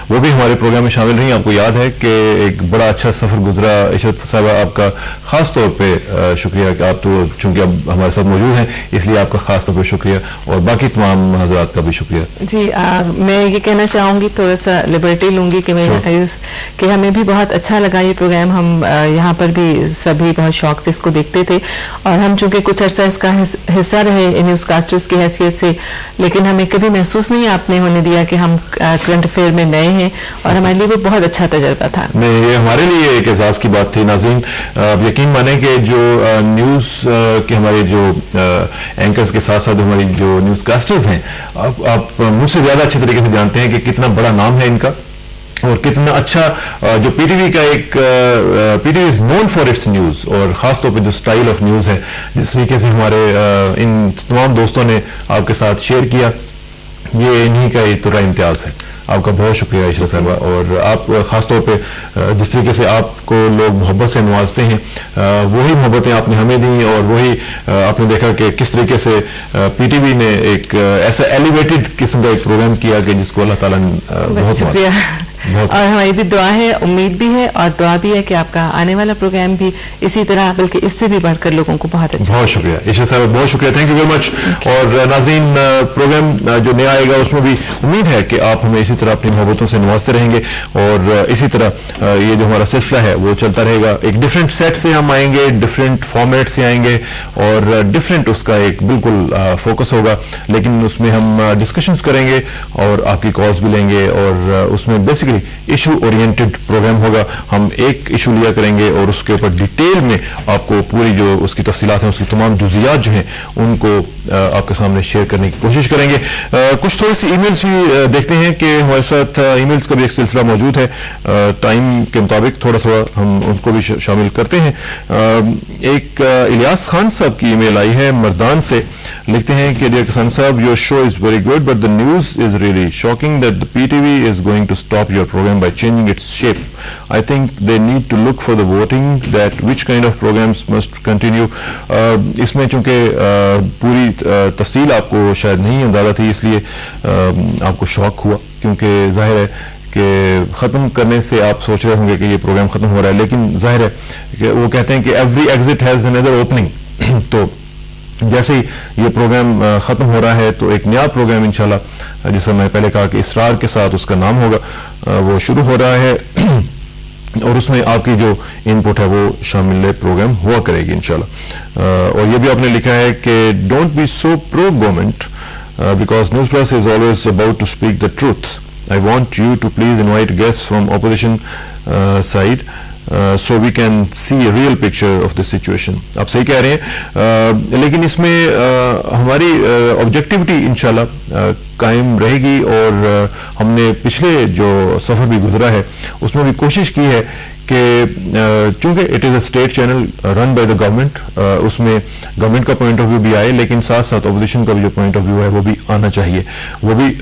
وہ بھی ہمارے پروگرام میں شامل رہی. آپ کو یاد ہے کہ ایک بڑا اچھا سفر گزرا. عشرت صاحبہ آپ کا خاص طور پہ شکریہ کہ آپ تو چونکہ اب ہمارے ساتھ موجود ہیں اس لیے آپ کا خاص طور پہ شکریہ, اور باقی تمام حضرات کا بھی شکریہ. جی میں یہ کہنا چاہوں گی, تھوڑا سا لبرٹی لوں گی کہ ہمیں بھی بہت اچھا لگا یہ پروگرام. ہم یہاں پر بھی سبھی بہت شوق سے اس کو دیکھتے تھے, اور ہم چونکہ کچھ عرصہ اس کا حصہ رہے نیوز کاسٹرز کی حیثیت سے, لیکن ہمیں کبھی محسوس نہیں آپ نے ہونے دیا کہ ہم کرنٹ افیئر میں نئے ہیں, اور ہمارے لیے وہ بہت اچھا تجربہ تھا. یہ ہمارے لیے ایک اعزاز کی بات تھی. ناظرین اب یقین مانیں کہ جو نیوز کے ہمارے جو اینکرز کے ساتھ ساتھ ہماری جو نیوز کاسٹرز ہیں, آپ مجھ سے زیادہ اچھے طریقے سے جانتے ہیں کہ کتنا بڑا نام ہے ان کا, اور کتنا اچھا جو پی ٹی وی کا ایک P T V is known for its news, اور خاص طور پہ جو اسٹائل آف نیوز ہے جس طریقے سے ہمارے ان تمام دوستوں نے آپ کے ساتھ شیئر کیا, یہ انہی کا ایک طرح امتیاز ہے. آپ کا بہت شکریہ عشرت صاحبہ, اور آپ خاص طور پہ جس طریقے سے آپ کو لوگ محبت سے نوازتے ہیں وہی محبتیں آپ نے ہمیں دیں, اور وہی آپ نے دیکھا کہ کس طریقے سے پی ٹی وی نے ایک ایسا ایلیویٹڈ قسم کا ایک پروگرام کیا کہ جس کو اللہ تعالیٰ نے بہت شکریہ. اور ہماری بھی دعا ہے, امید بھی ہے, اور دعا بھی ہے کہ آپ کا آنے والا پروگرام بھی اسی طرح بلکہ اس سے بھی بڑھ کر لوگوں کو بہت اچھا. بہت شکریہ عشرت صاحب, بہت شکریہ, تھینک یو ویری مچ. اور ناظرین پروگرام جو نیا آئے گا اس میں بھی امید ہے کہ آپ ہمیں اسی طرح اپنی محبتوں سے نوازتے رہیں گے, اور اسی طرح یہ جو ہمارا سلسلہ ہے وہ چلتا رہے گا. ایک ڈفرینٹ سیٹ سے ہم آئیں گے, ڈفرینٹ فارمیٹ سے آئیں گے, اور ڈفرینٹ اس کا ایک بالکل فوکس ہوگا, لیکن اس میں ہم ڈسکشنز کریں گے اور آپ کی کالز بھی لیں گے, اور اس میں بیسیکلی ایشو اورینٹڈ پروگرام ہوگا. ہم ایک ایشو لیا کریں گے اور اس کے اوپر ڈیٹیل میں آپ کو پوری جو اس کی تفصیلات ہیں, اس کی تمام جزیات جو ہیں ان کو آپ کے سامنے شیئر کرنے کی کوشش کریں گے. کچھ تھوڑی سی ای میلز بھی دیکھتے ہیں کہ ہمارے ساتھ ای میلز کا بھی ایک سلسلہ موجود ہے, ٹائم کے مطابق تھوڑا ہم ان کو بھی شامل کرتے ہیں. ایک الیاس خان صاحب کی ای میل آئی ہے مردان سے, لکھتے ہیں کہ ڈیئر کسان صاحب, your show is very good but the news is really shocking that the P T V is going to stop your program by changing its shape. I think they need to look for the voting that which kind of programs must continue. اس میں چونکہ پوری تفصیل آپ کو شاید نہیں اندازہ تھی, اس لیے آپ کو شوق ہوا, کیونکہ ظاہر ہے کہ ختم کرنے سے آپ سوچ رہے ہوں گے کہ یہ پروگرام ختم ہو رہا ہے, لیکن ظاہر ہے کہ وہ کہتے ہیں کہ every exit has another opening. تو جیسے ہی یہ پروگرام ختم ہو رہا ہے تو ایک نیا پروگرام انشاءاللہ, جیسا میں پہلے کہا کہ اسرار کے ساتھ اس کا نام ہوگا, وہ شروع ہو رہا ہے, اور اس میں آپ کی جو ان پٹ ہے وہ شامل پروگرام ہوا کرے گی انشاءاللہ. اور یہ بھی آپ نے لکھا ہے کہ don't be so pro government because News Plus is always about to speak the truth. I want you to please invite guest from opposition side so we can see a real picture of the situation. آپ صحیح کہہ رہے ہیں, لیکن اس میں ہماری objectivity انشاءاللہ قائم رہے گی, اور ہم نے پچھلے جو سفر بھی گزرا ہے اس میں بھی کوشش کی ہے کہ چونکہ it is a state channel run by the government, اس میں گورنمنٹ کا پوائنٹ آف ویو بھی آئے, لیکن ساتھ ساتھ اپوزیشن کا بھی جو پوائنٹ آف ویو ہے وہ بھی آنا چاہیے. وہ بھی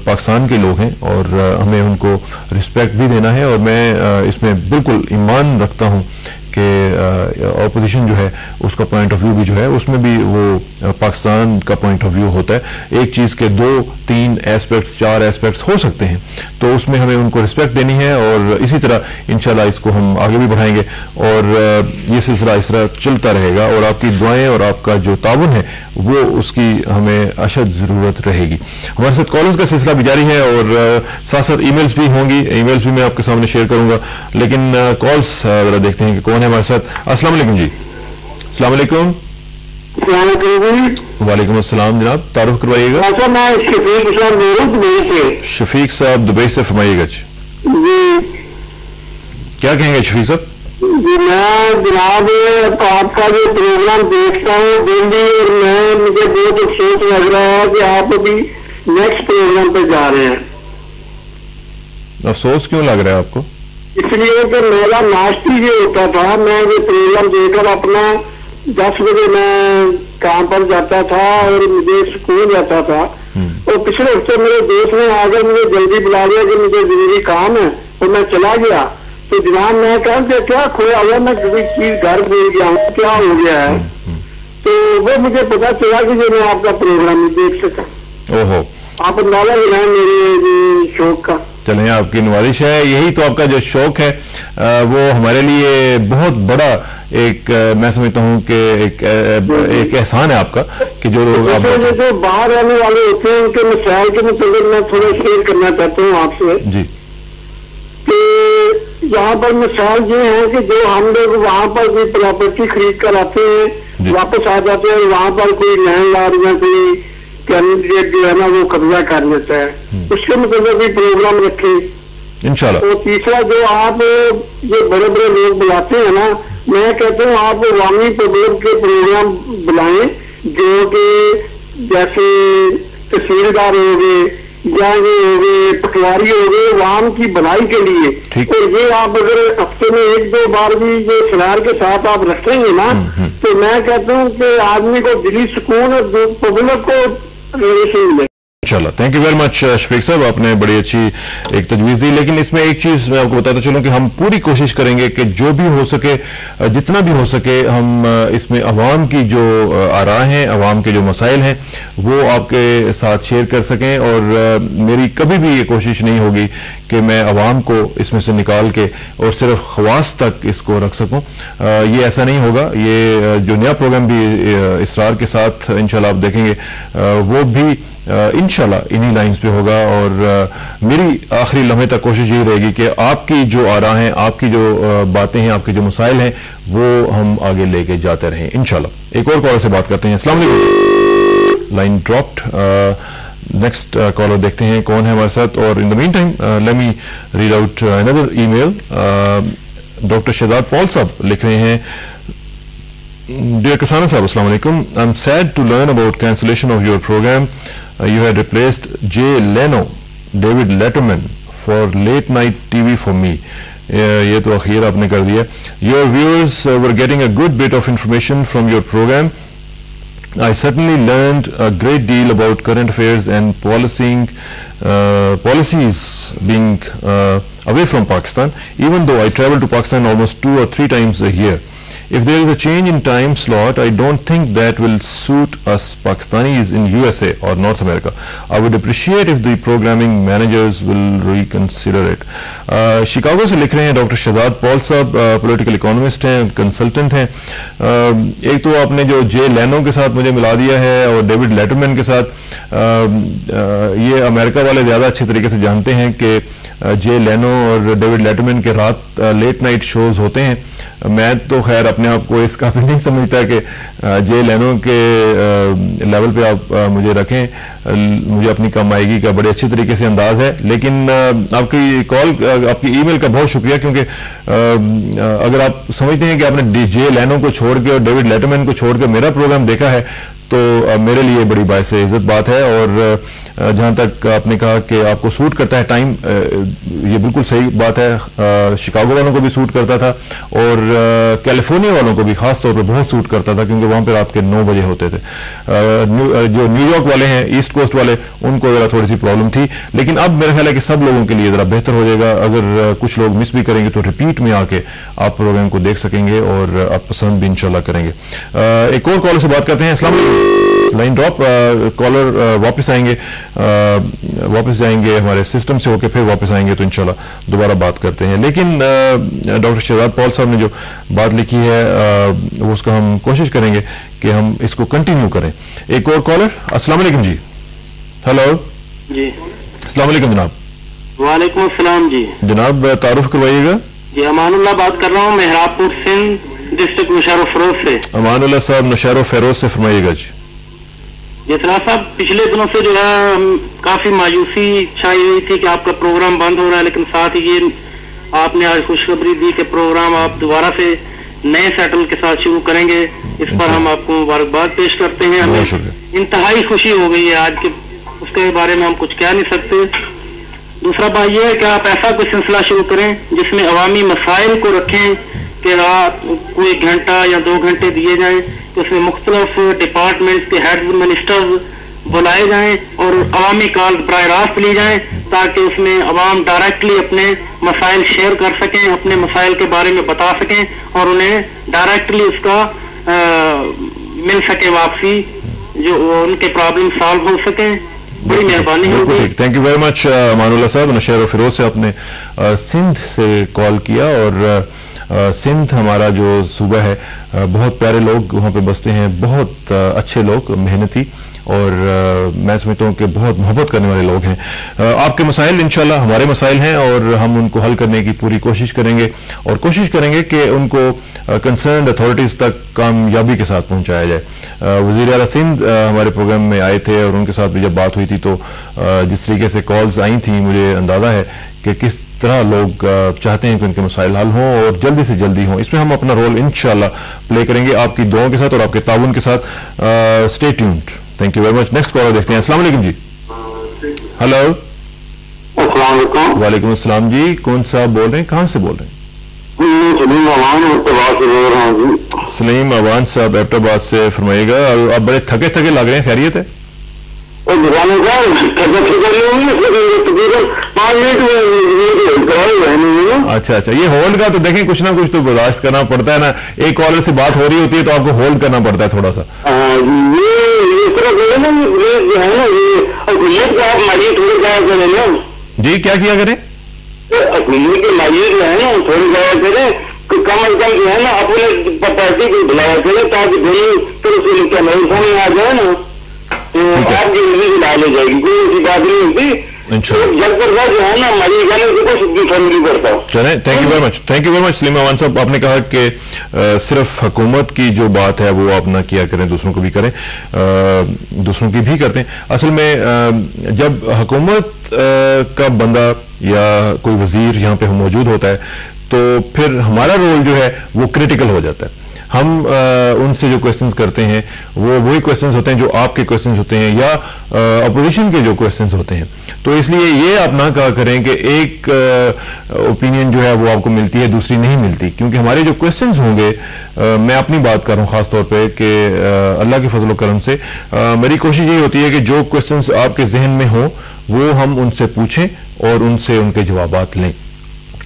پاکستان کے لوگ ہیں اور ہمیں ان کو رسپیکٹ بھی دینا ہے, اور میں اس میں بالکل ایمان رکھتا ہوں کہ اپوزیشن جو ہے اس کا پوائنٹ آف ویو بھی جو ہے اس میں بھی وہ پاکستان کا پوائنٹ آف ویو ہوتا ہے. ایک چیز کے 2-3 ایسپیکٹس 4 ایسپیکٹس ہو سکتے ہیں, تو اس میں ہمیں ان کو رسپیکٹ دینی ہے, اور اسی طرح انشاءاللہ اس کو ہم آگے بھی بڑھائیں گے, اور یہ سلسلہ اس طرح چلتا رہے گا, اور آپ کی دعائیں اور آپ کا جو تعاون ہے وہ اس کی ہمیں اشد ضرورت رہے گی. ہمارے ساتھ کالز کا سلسلہ بھی جاری ہے, اور ساتھ ساتھ ای میلز بھی ہوں گی, ای میلز بھی میں آپ کے سامنے شیئر کروں گا, لیکن کالز ذرا دیکھتے ہیں کہ کون ہے ہمارے ساتھ. السلام علیکم جی. السلام علیکم. وعلیکم السلام جناب, تعارف کروائیے گا. میں شفیق صاحب دبئی سے. شفیق صاحب دبئی سے, فرمائیے گا جی. کیا کہیں گے شفیق صاحب؟ جی میں جناب آپ کا جو پروگرام دیکھتا ہوں ڈیلی, اور مجھے بہت افسوس لگ رہا ہے کہ آپ ابھی نیکسٹ پروگرام پہ جا رہے ہیں. افسوس کیوں لگ رہا ہے آپ کو؟ اس لیے کہ میرا ناشتی یہ ہوتا تھا, میں یہ پروگرام دیکھ کر اپنا 10 بجے میں کام پر جاتا تھا اور مجھے اسکول جاتا تھا, اور پچھلے ہفتے میرے دوست نے آ کر مجھے جلدی بلا لیا کہ مجھے ضروری کام ہے, اور میں چلا گیا. تو جناب میں کہا کہ کیا کھویا ہوا, میں کسی چیز گھر بھول گیا ہوں, کیا ہو گیا ہے؟ تو وہ مجھے پتا چلا کہ جو میں آپ کا پروگرام نہیں دیکھ سکا. اوہو, آپ اندازہ لگائیں میرے شوق کا. چلیں آپ کی نوازش ہے, یہی تو آپ کا جو شوق ہے وہ ہمارے لیے بہت بڑا ایک میں سمجھتا ہوں کہ ایک احسان ہے آپ کا کہ جو لوگ جو باہر رہنے والے ہوتے ہیں ان کے مسائل کے متعلق میں تھوڑا شیئر کرنا چاہتا ہوں آپ سے جی. کہ یہاں پر مسائل یہ ہے کہ جو ہم لوگ وہاں پر کوئی پراپرٹی خرید کر آتے ہیں واپس آ جاتے ہیں, وہاں پر کوئی لینڈ لارڈ یا کوئی کینڈیڈیٹ جو ہے نا وہ قبضہ کر لیتا ہے, اس کے مطلب بھی پروگرام رکھیں انشاءاللہ. اور تیسرا جو آپ یہ بڑے بڑے لوگ بلاتے ہیں نا, میں کہتا ہوں آپ عوامی پبلک کے پروگرام بلائیں جو کہ جیسے تحصیلدار ہو گئے یا یہ ہو گئے پٹواری ہو گئے عوام کی بھلائی کے لیے. اور یہ آپ اگر ہفتے میں 1-2 بار بھی یہ سرار کے ساتھ آپ رکھیں گے نا تو میں کہتا ہوں کہ آدمی کو دلی سکون اور پبلک کو ریلیشن ملے. انشاءاللہ. تھینک یو ویری مچ شفیق صاحب, آپ نے بڑی اچھی ایک تجویز دی. لیکن اس میں ایک چیز میں آپ کو بتاتا چلوں کہ ہم پوری کوشش کریں گے کہ جو بھی ہو سکے, جتنا بھی ہو سکے, ہم اس میں عوام کی جو آراء ہیں, عوام کے جو مسائل ہیں وہ آپ کے ساتھ شیئر کر سکیں. اور میری کبھی بھی یہ کوشش نہیں ہوگی کہ میں عوام کو اس میں سے نکال کے اور صرف خواص تک اس کو رکھ سکوں. یہ ایسا نہیں ہوگا. یہ جو نیا پروگرام بھی اسرار کے ساتھ انشاءاللہ آپ دیکھیں گے وہ بھی انشاءاللہ انہی لائنز پہ ہوگا. اور میری آخری لمحے تک کوشش یہی رہے گی کہ آپ کی جو آراء ہیں, آپ کی جو باتیں ہیں, آپ کے جو مسائل ہیں وہ ہم آگے لے کے جاتے رہیں انشاءاللہ. ایک اور کالر سے بات کرتے ہیں. السلام علیکم. Line dropped. نیکسٹ کالر دیکھتے ہیں کون ہے ہمارے ساتھ. اور in the mean time let me read out another email. Doctor Shahzad Pal sahab لکھ رہے ہیں, Dear Kasana Sahab, Assalamu alaikum. I'm sad to learn about cancellation of your program. You had replaced Jay Leno, David Letterman for late night TV for me. یہ تو اخیر آپ نے کر دیا. Your viewers were getting a good bit of information from your program. I certainly learned a great deal about current affairs and policies being away from Pakistan, even though I travel to Pakistan almost 2 or 3 times a year. If there is a change in time slot, I don't think that will suit us Pakistanis in USA or North America. I would appreciate if the programming managers will reconsider it. Chicago سے لکھ رہے ہیں doctor Shahzad Pal صاحب, political economist ہیں, consultant ہیں. ایک تو آپ نے جو جے لینو کے ساتھ مجھے ملا دیا ہے اور ڈیوڈ لیٹرمین کے ساتھ, یہ امریکہ والے زیادہ اچھے طریقے سے جانتے ہیں کہ جے لینو اور ڈیوڈ لیٹرمین کے رات لیٹ نائٹ شوز ہوتے ہیں. میں تو خیر اپنے آپ کو اس قابل نہیں سمجھتا کہ جے لینو کے لیول پہ آپ مجھے رکھیں. مجھے اپنی کمائیگی کا بڑے اچھے طریقے سے انداز ہے. لیکن آپ کی کال, آپ کی ای میل کا بہت شکریہ, کیونکہ اگر آپ سمجھتے ہیں کہ آپ نے جے لینو کو چھوڑ کے اور ڈیوڈ لیٹرمین کو چھوڑ کے میرا پروگرام دیکھا ہے تو میرے لیے بڑی باعث عزت بات ہے. اور جہاں تک آپ نے کہا کہ آپ کو سوٹ کرتا ہے ٹائم, یہ بالکل صحیح بات ہے. شکاگو والوں کو بھی سوٹ کرتا تھا اور کیلیفورنیا والوں کو بھی خاص طور پہ بہت سوٹ کرتا تھا, کیونکہ وہاں پہ رات کے 9 بجے ہوتے تھے. جو نیو یارک والے ہیں, ایسٹ کوسٹ والے, ان کو ذرا تھوڑی سی پرابلم تھی. لیکن اب میرا خیال ہے کہ سب لوگوں کے لیے ذرا بہتر ہو جائے گا. اگر کچھ لوگ مس بھی کریں گے تو ریپیٹ میں آ کے آپ پروگرام کو دیکھ سکیں گے اور آپ پسند بھی انشاءاللہ کریں گے. ایک اور کالر سے بات کرتے ہیں. السلام علیکم. Line drop. کالر واپس آئیں گے, واپس جائیں گے ہمارے سسٹم سے ہو کے, پھر واپس آئیں گے تو انشاءاللہ دوبارہ بات کرتے ہیں. لیکن ڈاکٹر شہزاد پال صاحب نے جو بات لکھی ہے وہ اس کا ہم کوشش کریں گے کہ ہم اس کو کنٹینیو کریں. ایک اور کالر. السلام علیکم جی. ہیلو جی. السلام علیکم جناب. وعلیکم السلام جی. جناب تعارف کروائیے گا. جی امان اللہ بات کر رہا ہوں, مہراب پور سندھ ڈسٹرکٹ نوشہر و فیروز سے. امان اللہ صاحب نوشہر و فیروز سے فرمائیے گا. جی جسرا صاحب, پچھلے دنوں سے جو ہے کافی مایوسی چھائی ہوئی تھی کہ آپ کا پروگرام بند ہو رہا ہے, لیکن ساتھ ہی یہ آپ نے آج خوشخبری دی کہ پروگرام آپ دوبارہ سے نئے سیٹل کے ساتھ شروع کریں گے. اس پر ہم آپ کو مبارکباد پیش کرتے ہیں. ہمیں انتہائی خوشی ہو گئی ہے آج کے, اس کے بارے میں ہم کچھ کہہ نہیں سکتے. دوسرا بات یہ ہے کہ آپ ایسا کوئی سلسلہ شروع کریں جس میں عوامی مسائل کو رکھیں کہ رات کو 1 گھنٹہ یا 2 گھنٹے دیے جائیں, اس میں مختلف ڈپارٹمنٹس کے ہیڈ منسٹرز بلائے جائیں اور عوامی کال براہ راست لی جائیں, تاکہ اس میں عوام ڈائریکٹلی اپنے مسائل شیئر کر سکیں, اپنے مسائل کے بارے میں بتا سکیں اور انہیں ڈائریکٹلی اس کا مل سکے واپسی, جو ان کے پرابلم سالو ہو سکیں. بڑی مہربانی بالکل ٹھیک. تھینک یو ویری مچ امان اللہ صاحب. نشیر و فیروز سے آپ نے سندھ سے کال کیا, اور سندھ ہمارا جو صوبہ ہے بہت پیارے لوگ وہاں پہ بستے ہیں, بہت اچھے لوگ, محنتی, اور میں سمجھتا ہوں کہ بہت محبت کرنے والے لوگ ہیں. آپ کے مسائل انشاءاللہ ہمارے مسائل ہیں, اور ہم ان کو حل کرنے کی پوری کوشش کریں گے, اور کوشش کریں گے کہ ان کو کنسرنڈ اتھارٹیز تک کامیابی کے ساتھ پہنچایا جائے. وزیر اعلیٰ سندھ ہمارے پروگرام میں آئے تھے, اور ان کے ساتھ بھی جب بات ہوئی تھی تو جس طریقے سے کالز آئی تھیں, مجھے اندازہ ہے کہ کس طرح لوگ چاہتے ہیں کہ ان کے مسائل حل ہوں اور جلدی سے جلدی ہوں. اس میں ہم اپنا رول انشاءاللہ پلے کریں گے آپ کی دعاؤں کے ساتھ اور آپ کے تعاون کے ساتھ. Stay tuned. Thank you very much. Next caller دیکھتے ہیں. السلام علیکم جی. ہلو. السلام علیکم. وعلیکم السلام جی. کون صاحب بول رہے ہیں, کہاں سے بول رہے ہیں؟ سلیم اوان صاحب ایبٹ آباد سے. فرمائیے گا. آپ بڑے تھکے تھکے لگ رہے ہیں, خیریت ہے؟ اچھا اچھا, یہ ہولڈ کا تو دیکھیں کچھ نہ کچھ تو برداشت کرنا پڑتا ہے نا. ایک کالر سے بات ہو رہی ہوتی ہے تو آپ کو ہولڈ کرنا پڑتا ہے تھوڑا سا. جی کیا کیا کریں؟ کم از کم جو ہے نا اپنے پارٹی کو بلایا کرے تاکہ دونوں طرف سے سامنے آ جائے نا, تو آپ کی زندگی ڈال ہو جائے گی. کوئی ایسی بات نہیں ہوتی. جب پر جو ہے نا مالی گانے سے کچھ فرق نہیں پڑتا. چلیں, thank you very much. Thank you very much Saleem Awan sahab. آپ نے کہا کہ صرف حکومت کی جو بات ہے وہ آپ نہ کیا کریں, دوسروں کو بھی کریں, دوسروں کی بھی کرتے ہیں. اصل میں جب حکومت کا بندہ یا کوئی وزیر یہاں پہ موجود ہوتا ہے تو پھر ہمارا رول جو ہے وہ کریٹیکل ہو جاتا ہے. ہم ان سے جو کویسچنز کرتے ہیں وہ وہی کویسچنز ہوتے ہیں جو آپ کے کویسچنز ہوتے ہیں یا اپوزیشن کے جو کویسچنز ہوتے ہیں. تو اس لیے یہ آپ نہ کہا کریں کہ ایک اوپینین جو ہے وہ آپ کو ملتی ہے, دوسری نہیں ملتی, کیونکہ ہمارے جو کویسچنز ہوں گے, میں اپنی بات کر رہا ہوں خاص طور پہ کہ اللہ کے فضل و کرم سے میری کوشش یہی ہوتی ہے کہ جو کویسچنز آپ کے ذہن میں ہوں وہ ہم ان سے پوچھیں اور ان سے ان کے جوابات لیں.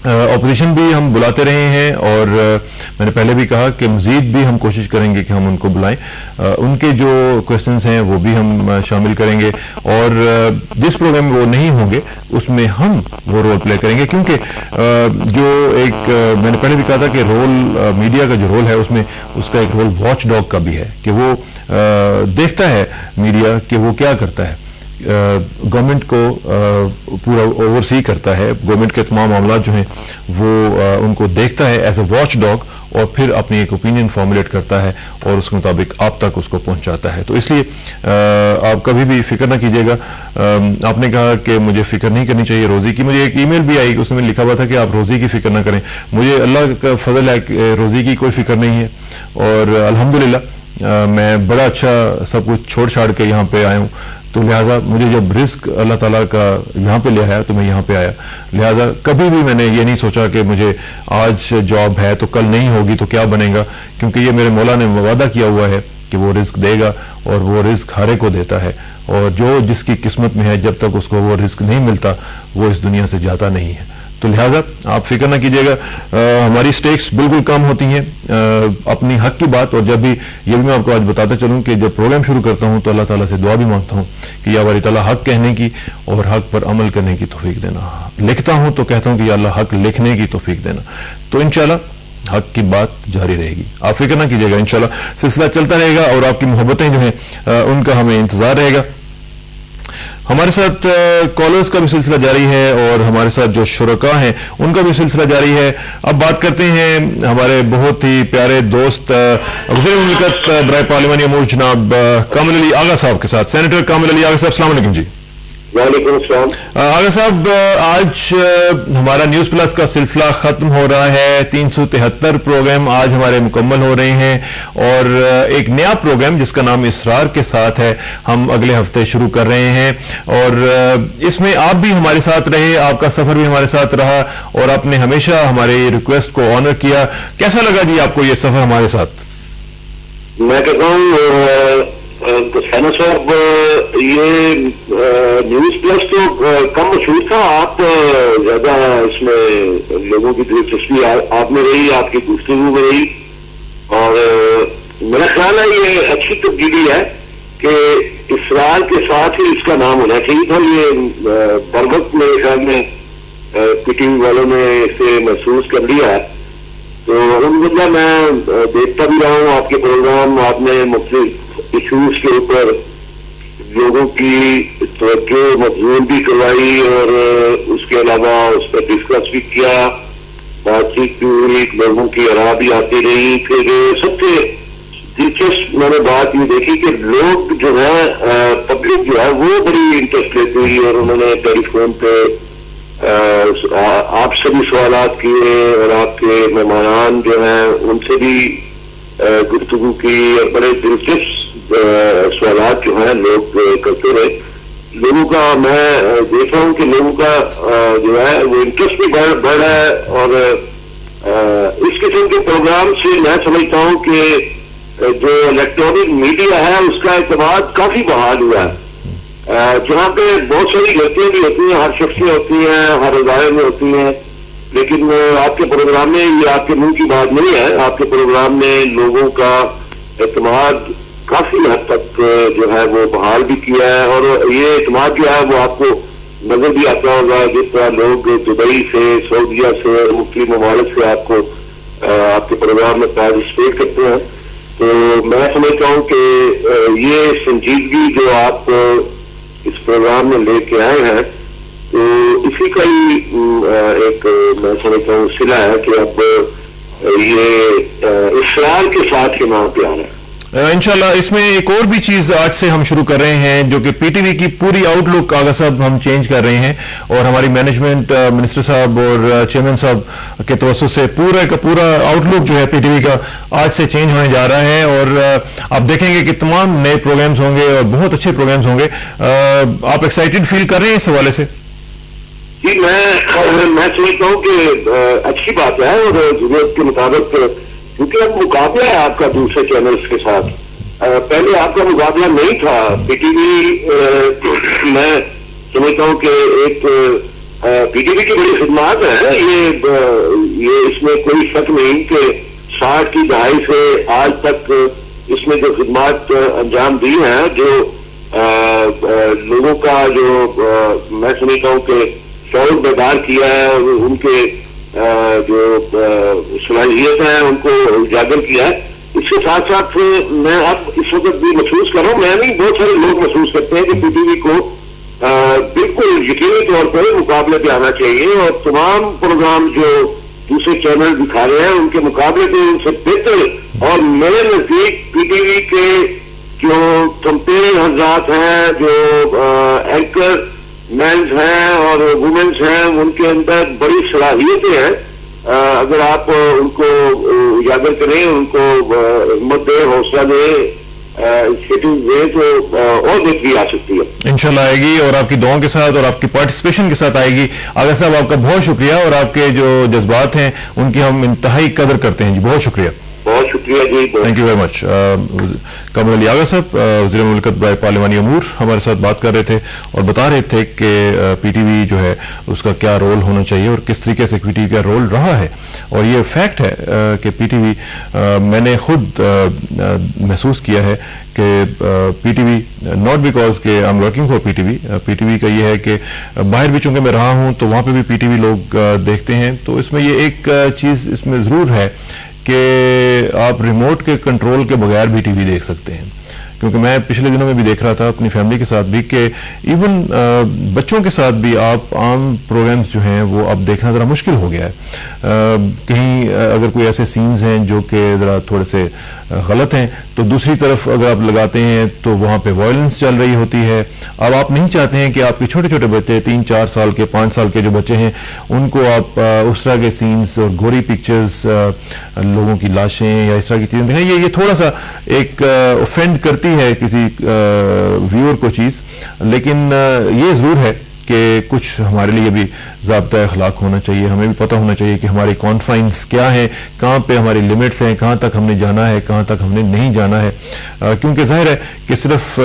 اپوزیشن بھی ہم بلاتے رہے ہیں, اور میں نے پہلے بھی کہا کہ مزید بھی ہم کوشش کریں گے کہ ہم ان کو بلائیں. ان کے جو کویسچنز ہیں وہ بھی ہم شامل کریں گے, اور جس پروگرام میں وہ نہیں ہوں گے اس میں ہم وہ رول پلے کریں گے, کیونکہ جو ایک میں نے پہلے بھی کہا تھا کہ رول میڈیا کا جو رول ہے اس میں اس کا ایک رول واچ ڈاگ کا بھی ہے کہ وہ دیکھتا ہے میڈیا کہ وہ کیا کرتا ہے, گورنمنٹ کو پورا اوورسی کرتا ہے, گورنمنٹ کے تمام معاملات جو ہیں وہ ان کو دیکھتا ہے ایز اے واچ ڈاگ, اور پھر اپنی ایک اوپینین فارمولیٹ کرتا ہے اور اس کے مطابق آپ تک اس کو پہنچاتا ہے. تو اس لیے آپ کبھی بھی فکر نہ کیجیے گا. آپ نے کہا کہ مجھے فکر نہیں کرنی چاہیے روزی کی. مجھے ایک ای میل بھی آئی, اس میں لکھا ہوا تھا کہ آپ روزی کی فکر نہ کریں. مجھے اللہ کا فضل ہے کہ روزی کی کوئی فکر نہیں ہے, اور الحمدللہ میں بڑا اچھا سب کچھ چھوڑ چھاڑ کے یہاں پہ آیا ہوں. تو لہٰذا مجھے جب رزق اللہ تعالیٰ کا یہاں پہ لے آیا تو میں یہاں پہ آیا. لہٰذا کبھی بھی میں نے یہ نہیں سوچا کہ مجھے آج جاب ہے تو کل نہیں ہوگی تو کیا بنے گا, کیونکہ یہ میرے مولا نے وعدہ کیا ہوا ہے کہ وہ رزق دے گا, اور وہ رزق ہر ایک کو دیتا ہے, اور جو جس کی قسمت میں ہے جب تک اس کو وہ رزق نہیں ملتا وہ اس دنیا سے جاتا نہیں ہے. تو لہٰذا آپ فکر نہ کیجیے گا. ہماری سٹیکس بالکل کم ہوتی ہیں اپنی حق کی بات, اور جب بھی یہ بھی میں آپ کو آج بتاتا چلوں کہ جب پروگرام شروع کرتا ہوں تو اللہ تعالیٰ سے دعا بھی مانگتا ہوں کہ یا باری تعالیٰ حق کہنے کی اور حق پر عمل کرنے کی توفیق دینا. لکھتا ہوں تو کہتا ہوں کہ یا اللہ حق لکھنے کی توفیق دینا. تو انشاءاللہ حق کی بات جاری رہے گی, آپ فکر نہ کیجیے گا. انشاءاللہ سلسلہ چلتا رہے گا, اور آپ کی محبتیں جو ہیں ان کا ہمیں انتظار رہے گا. ہمارے ساتھ کالرز کا بھی سلسلہ جاری ہے, اور ہمارے ساتھ جو شرکاء ہیں ان کا بھی سلسلہ جاری ہے. اب بات کرتے ہیں ہمارے بہت ہی پیارے دوست وزیر مملکت برائے پارلیمانی امور جناب کامل علی آغا صاحب کے ساتھ. سینیٹر کامل علی آغا صاحب, السلام علیکم. جی وعلیکم السلام. آغا صاحب, آج ہمارا نیوز پلس کا سلسلہ ختم ہو رہا ہے. 373 پروگرام آج ہمارے مکمل ہو رہے ہیں, اور ایک نیا پروگرام جس کا نام اسرار کے ساتھ ہے ہم اگلے ہفتے شروع کر رہے ہیں, اور اس میں آپ بھی ہمارے ساتھ رہے, آپ کا سفر بھی ہمارے ساتھ رہا, اور آپ نے ہمیشہ ہمارے ریکویسٹ کو آنر کیا. کیسا لگا جی آپ کو یہ سفر ہمارے ساتھ؟ میں کہتا ہوں سینا صاحب, یہ نیوز پلس تو کم مشہور تھا, آپ زیادہ اس میں لوگوں کی دلچسپی آپ میں رہی, آپ کی گفتگو میں رہی, اور میرا خیال ہے یہ اچھی تبدیلی ہے کہ اسرار کے ساتھ ہی اس کا نام ہونا چاہیے تھا. یہ بر وقت میرے خیال میں پی ٹی وی والوں نے اسے محسوس کر لیا. تو الحمدللہ میں دیکھتا بھی رہا ہوں آپ کے پروگرام. آپ نے مختلف ایشوز کے اوپر لوگوں کی توجہ مبذول بھی کروائی اور اس کے علاوہ اس پر ڈسکس بھی کیا, بات چیت بھی ہوئی, لوگوں کی آراء بھی آتی رہی. پھر سب سے دلچسپ میں نے بات یہ دیکھی کہ لوگ جو ہے پبلک جو ہے وہ بڑی انٹرسٹ لیتی ہوئی اور انہوں نے ٹیلی فون پہ آپ سے بھی سوالات کیے اور آپ کے مہمان جو ہیں ان سے بھی گفتگو کی اور بڑے دلچسپ سوالات جو ہیں لوگ کرتے رہے. لوگوں کا میں دیکھ رہا ہوں کہ لوگوں کا جو ہے وہ انٹرسٹ بھی بڑھ رہا ہے. اور اس قسم کے پروگرام سے میں سمجھتا ہوں کہ جو الیکٹرانک میڈیا ہے اس کا اعتماد کافی بحال ہوا ہے. جہاں پہ بہت ساری غلطیاں بھی ہوتی ہیں, ہر شخص میں ہوتی ہیں, ہر ادارے میں ہوتی ہیں, لیکن آپ کے پروگرام میں یہ آپ کے منہ کی بات نہیں ہے. آپ کے پروگرام نے لوگوں کا اعتماد کافی حد تک جو ہے وہ بحال بھی کیا ہے. اور یہ اعتماد جو ہے وہ آپ کو نظر بھی آتا ہوگا جس طرح لوگ دبئی سے, سعودیہ سے, مختلف ممالک سے آپ کو آپ کے پروگرام میں پارٹیسپیٹ کرتے ہیں. تو میں سمجھتا ہوں کہ یہ سنجیدگی جو آپ اس پروگرام میں لے کے آئے ہیں تو اسی کا ہی ایک میں سمجھتا ہوں صلہ ہے کہ اب یہ اصرار کے ساتھ کے نام پہ آ رہا ہے. انشاءاللہ اس میں ایک اور بھی چیز آج سے ہم شروع کر رہے ہیں جو کہ پی ٹی وی کی پوری آؤٹ لک آغا صاحب ہم چینج کر رہے ہیں اور ہماری مینجمنٹ منسٹر صاحب اور چیئرمین صاحب کے توسط سے پورا کا پورا آؤٹ لک جو ہے پی ٹی وی کا آج سے چینج ہونے جا رہا ہے. اور آپ دیکھیں گے کہ تمام نئے پروگرامز ہوں گے اور بہت اچھے پروگرامز ہوں گے. آپ ایکسائٹیڈ فیل کر رہے ہیں اس حوالے سے؟ جی میں سمجھتا ہوں کہ اچھی بات ہے اور ضرورت کے مطابق, کیونکہ اب مقابلہ ہے آپ کا دوسرے چینلز کے ساتھ. پہلے آپ کا مقابلہ نہیں تھا. پی ٹی وی میں سمجھتا ہوں کہ ایک پی ٹی وی کی بڑی خدمات ہیں. یہ اس میں کوئی شک نہیں کہ 60 کی دہائی سے آج تک اس میں جو خدمات انجام دی ہیں, جو لوگوں کا جو میں سمجھتا ہوں کہ شعور بیدار کیا ہے اور ان کے جو صلاحیت ہیں ان کو اجاگر کیا ہے. اس کے ساتھ ساتھ میں اب اس وقت بھی محسوس کر رہا ہوں, میں نہیں بہت سارے لوگ محسوس کرتے ہیں کہ پی ٹی وی کو بالکل یقینی طور پر مقابلے پہ آنا چاہیے اور تمام پروگرام جو دوسرے چینل دکھا رہے ہیں ان کے مقابلے پہ ان سے بہتر. اور میرے نزدیک پی ٹی وی کے جو کمپیئر حضرات ہیں, جو اینکر مینز ہیں اور وومنز ہیں, ان کے اندر بڑی صلاحیتیں ہیں. اگر آپ ان کو اجاگر کریں, ان کو ہمت دیں, حوصلہ دیں, انیشیٹو دیں تو اور بہتری آ سکتی ہے. انشاءاللہ آئے گی اور آپ کی دعاؤں کے ساتھ اور آپ کی پارٹیسپیشن کے ساتھ آئے گی. آغا صاحب آپ کا بہت شکریہ اور آپ کے جو جذبات ہیں ان کی ہم انتہائی قدر کرتے ہیں. جی بہت شکریہ. بہت شکریہ جی. Thank you very much. Kamil Ali Agha sahab وزیر مملکت برائے پارلیمانی امور ہمارے ساتھ بات کر رہے تھے اور بتا رہے تھے کہ پی ٹی وی جو ہے اس کا کیا رول ہونا چاہیے اور کس طریقے سے پی ٹی وی کا رول رہا ہے. اور یہ فیکٹ ہے کہ پی ٹی وی میں نے خود محسوس کیا ہے کہ P T V not because کہ I am working for P T V کا یہ ہے کہ باہر بھی چونکہ میں رہا ہوں تو وہاں پہ بھی پی ٹی وی لوگ دیکھتے ہیں. تو اس میں یہ ایک چیز اس میں ضرور ہے کہ آپ ریموٹ کے کنٹرول کے بغیر بھی ٹی وی دیکھ سکتے ہیں. کیونکہ میں پچھلے دنوں میں بھی دیکھ رہا تھا اپنی فیملی کے ساتھ بھی کہ ایون بچوں کے ساتھ بھی آپ عام پروگرامز جو ہیں وہ اب دیکھنا ذرا مشکل ہو گیا ہے. کہیں اگر کوئی ایسے سینز ہیں جو کہ ذرا تھوڑے سے غلط ہیں تو دوسری طرف اگر آپ لگاتے ہیں تو وہاں پہ وائلنس چل رہی ہوتی ہے. اب آپ نہیں چاہتے ہیں کہ آپ کے چھوٹے چھوٹے بچے 3-4 سال کے 5 سال کے جو بچے ہیں ان کو آپ اس طرح کے سینز اور گوری پکچرز, لوگوں کی لاشیں یا اس طرح کی چیزیں دکھائیں. یہ تھوڑا سا ایک اوفینڈ کرتی ہے کسی ویور کو چیز. لیکن یہ ضرور ہے کہ کچھ ہمارے لیے بھی ضابطہ اخلاق ہونا چاہیے. ہمیں بھی پتہ ہونا چاہیے کہ ہماری کانفائنس کیا ہیں, کہاں پہ ہماری لمٹس ہیں, کہاں تک ہم نے جانا ہے, کہاں تک ہم نے نہیں جانا ہے. کیونکہ ظاہر ہے کہ صرف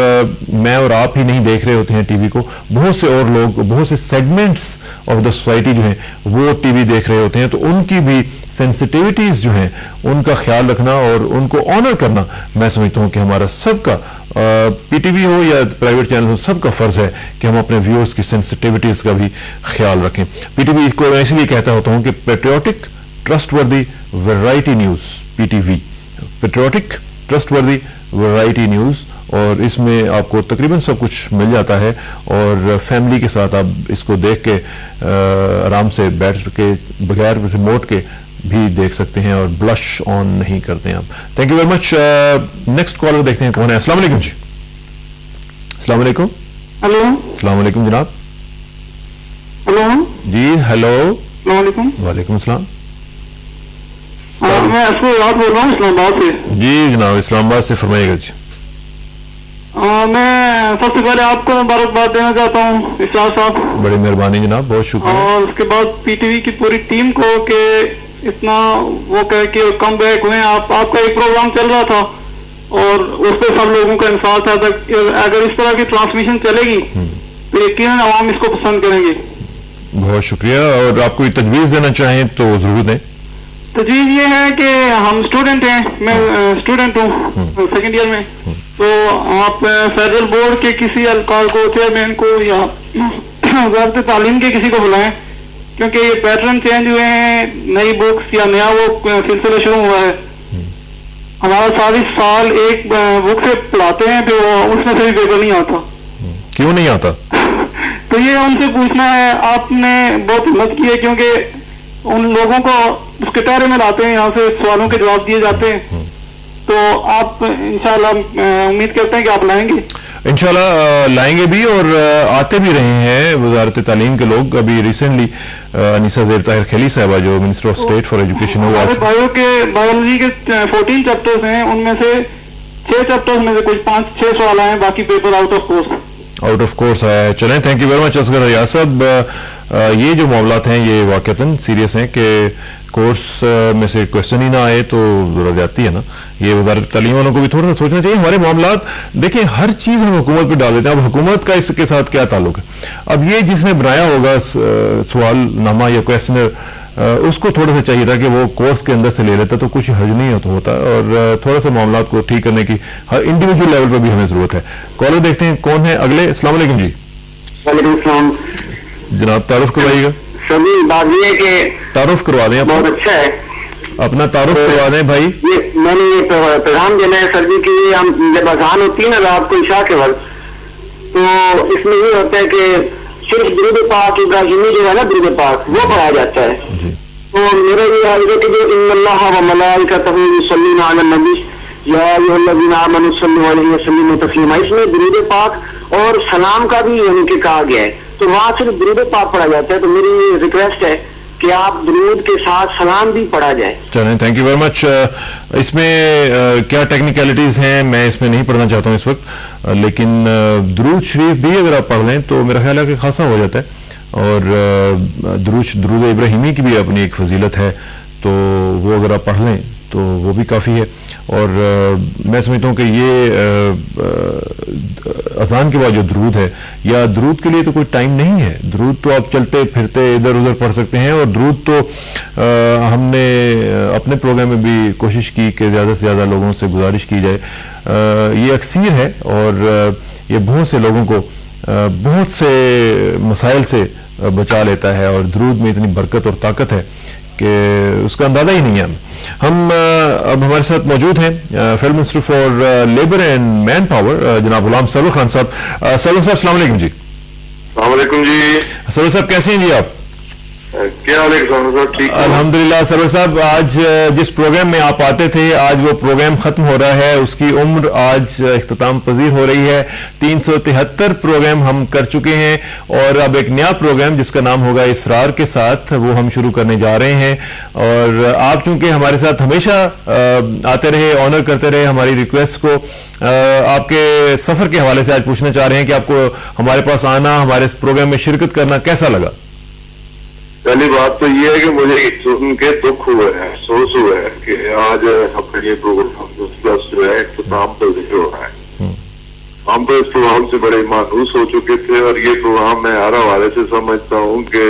میں اور آپ ہی نہیں دیکھ رہے ہوتے ہیں ٹی وی کو, بہت سے اور لوگ, بہت سے سیگمنٹس آف دا سوسائٹی جو ہیں وہ ٹی وی دیکھ رہے ہوتے ہیں. تو ان کی بھی سینسٹیوٹیز جو ہیں ان کا خیال رکھنا اور ان کو آنر کرنا میں سمجھتا ہوں کہ ہمارا سب کا پی ٹی وی ہو یا پرائیویٹ چینل ہو, سب کا فرض ہے کہ ہم اپنے ویورز کی سینسٹیوٹیز کا بھی خیال رکھیں. پی ٹی وی کو میں اس لیے کہتا ہوتا ہوں کہ پیٹریوٹک ٹرسٹ وردی ویرائٹی نیوز, پی ٹی وی پیٹریوٹک ٹرسٹ وردی ویرائٹی نیوز, اور اس میں آپ کو تقریباً سب کچھ مل جاتا ہے, اور فیملی کے ساتھ آپ اس کو دیکھ کے آرام سے بیٹھ کے بغیر ریموٹ کے بھی دیکھ سکتے ہیں, اور بلش آن نہیں کرتے ہیں آپ. Thank you very much. Next caller دیکھتے ہیں کون ہے. السلام علیکم جی. السلام علیکم. ہلو. السلام علیکم جناب. ہلو جی ہیلو. السلام علیکم. وعلیکم السلام. میں اسلام بول رہا ہوں اسلام آباد سے. جی جناب اسلام آباد سے فرمائیے گا جی. میں سب سے پہلے آپ کو مبارکباد دینا چاہتا ہوں اشار صاحب. بڑی مہربانی جناب, بہت شکریہ. اور اس کے بعد پی ٹی وی کی پوری ٹیم کو کہ اتنا وہ کہہ کے کم بیک ہوئے. آپ کا ایک پروگرام چل رہا تھا اور اس پہ سب لوگوں کا انصاف تھا, اگر اس طرح کی ٹرانسمیشن چلے گی تو یقیناً عوام اس کو پسند کریں گے. بہت شکریہ. اور آپ کوئی تجویز دینا چاہیں تو ضرور دیں. تجویز یہ ہے کہ ہم اسٹوڈنٹ ہیں, میں اسٹوڈنٹ ہوں سیکنڈ ایئر میں, تو آپ فیڈرل بورڈ کے کسی اہلکار کو, چیئرمین کو یا وزارت تعلیم کے کسی کو بلائیں, کیونکہ یہ پیٹرن چینج ہوئے ہیں, نئی بکس یا نیا وہ سلسلہ شروع ہوا ہے. ہمارا 40 سال ایک بک سے پڑھاتے ہیں, پھر اس میں سے بھی پیپر نہیں آتا. کیوں نہیں آتا؟ تو یہ ان سے پوچھنا ہے. آپ نے بہت ہمت کی ہے, کیونکہ ان لوگوں کو اس کٹہرے میں لاتے ہیں, یہاں سے سوالوں کے جواب دیے جاتے ہیں, تو آپ انشاءاللہ امید کرتے ہیں کہ آپ لائیں گے. انشاءاللہ لائیں گے بھی, اور آتے بھی رہے ہیں وزارت تعلیم کے لوگ. ابھی ریسنٹلی انیسہ زیر طاہر کھیلی صاحبہ جو minister of state for education, ہمارے بایو کے بایولوجی کے 14 چیپٹرز ہیں, ان میں سے 6 چیپٹرز میں سے کچھ 5-6 سوال آئے ہیں, باقی پیپر آؤٹ آف کورس آیا ہے. چلیں thank you very much Asghar Riaz sahab. یہ جو معاملات ہیں یہ واقعتاً سیریس ہیں کہ کورس میں سے کوشچن ہی نہ آئے تو ضرورت آتی ہے نا. یہ وزارت تعلیم والوں کو بھی تھوڑا سا سوچنا چاہیے. ہمارے معاملات دیکھیں, ہر چیز ہم حکومت پہ ڈال دیتے ہیں. اب حکومت کا اس کے ساتھ کیا تعلق ہے؟ اب یہ جس نے بنایا ہوگا سوال نامہ یا کوشچنر, اس کو تھوڑا سا چاہیے تھا کہ وہ کورس کے اندر سے لے لیتا تو کچھ حرج نہیں ہوتا, اور تھوڑا سا معاملات کو ٹھیک کرنے کی ہر انڈیویجول لیول پہ بھی ہمیں ضرورت ہے. کالر دیکھتے ہیں کون ہے اگلے. السلام علیکم جی. وعلیکم السلام جناب, تعارف کروائیے گا. سر جی بات یہ ہے کہ تعارف کروا دیں. بہت اچھا ہے, اپنا تعارف کروا دیں بھائی. یہ میں نے یہ پیغام دینا ہے سر جی کہ ہم جب اذان ہوتی ہے نا رات کو عشاء کے وقت, تو اس میں یہ ہوتا ہے کہ صرف درود پاک ابراہیمی جو ہے نا درود پاک وہ پڑھا جاتا ہے. تو میرا یہ حال ہے کہ جو ان اللہ و ملائکتہ یصلون علی النبی یا ایھا الذین آمنوا صلوا علیہ وسلموا تسلیما, اس میں درود پاک اور سلام کا بھی یعنی کہ کہا گیا ہے, تو وہاں صرف درود پاک پڑھا جاتا ہے. تو میری ریکویسٹ ہے کہ آپ درود کے ساتھ سلام بھی پڑھا جائے. چلیں تھینک یو ویری مچ. اس میں کیا ٹیکنیکلٹیز ہیں میں اس میں نہیں پڑھنا چاہتا ہوں اس وقت, لیکن درود شریف بھی اگر آپ پڑھ لیں تو میرا خیال ہے کہ خاصا ہو جاتا ہے. اور درود ابراہیمی کی بھی اپنی ایک فضیلت ہے, تو وہ اگر آپ پڑھ لیں تو وہ بھی کافی ہے. اور میں سمجھتا ہوں کہ یہ اذان کے بعد جو درود ہے, یا درود کے لیے تو کوئی ٹائم نہیں ہے. درود تو آپ چلتے پھرتے ادھر ادھر پڑھ سکتے ہیں, اور درود تو ہم نے اپنے پروگرام میں بھی کوشش کی کہ زیادہ سے زیادہ لوگوں سے گزارش کی جائے. یہ اکثیر ہے, اور یہ بہت سے لوگوں کو بہت سے مسائل سے بچا لیتا ہے, اور درود میں اتنی برکت اور طاقت ہے کہ اس کا اندازہ ہی نہیں ہے. ہم اب ہمارے ساتھ موجود ہیں field minister for labour and manpower جناب غلام سرور خان صاحب. سرور صاحب السلام علیکم جی. السلام علیکم جی. سرور صاحب کیسے ہیں جی آپ؟ کیا حال ہے صاحب؟ ٹھیک الحمدللہ. سرور صاحب آج جس پروگرام میں آپ آتے تھے آج وہ پروگرام ختم ہو رہا ہے, اس کی عمر آج اختتام پذیر ہو رہی ہے. 373 پروگرام ہم کر چکے ہیں, اور اب ایک نیا پروگرام جس کا نام ہوگا اسرار کے ساتھ وہ ہم شروع کرنے جا رہے ہیں. اور آپ چونکہ ہمارے ساتھ ہمیشہ آتے رہے, آنر کرتے رہے ہماری ریکویسٹ کو, آپ کے سفر کے حوالے سے آج پوچھنا چاہ رہے ہیں کہ آپ کو ہمارے پاس آنا, ہمارے اس پروگرام میں شرکت کرنا کیسا لگا؟ پہلی بات تو یہ ہے کہ مجھے سن کے دکھ ہوئے ہیں, افسوس ہوئے ہیں کہ آج اپنا یہ پروگرام جو ہے اختتام پذیر ہو رہا ہے. ہم تو اس پروگرام سے بڑے مانوس ہو چکے تھے, اور یہ پروگرام میں ہر حوالے سے سمجھتا ہوں کہ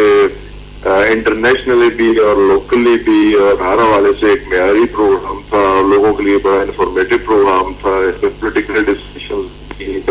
انٹرنیشنلی بھی اور لوکلی بھی اور ہر حوالے سے ایک معیاری پروگرام تھا, لوگوں کے لیے بڑا انفارمیٹو پروگرام تھا. اس میں political discussion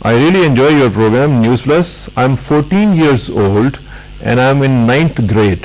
I really enjoy your program News Plus. I'm 14 years old and I'm in 9th grade.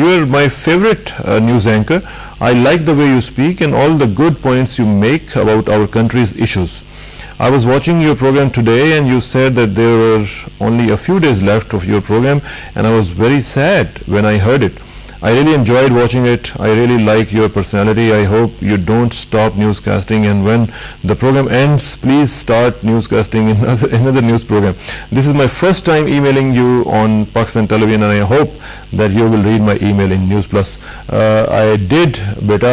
you are my favorite news anchor. I like the way you speak and all the good points you make about our country's issues. I was watching your program today and you said that there were only a few days left of your program, and I was very sad when I heard it. I really enjoyed watching it. I really like your personality. I hope you don't stop newscasting, and when the program ends, please start newscasting in another news program. This is my first time emailing you on Pakistan Television, and I hope that you will read my email in News Plus. I did, beta,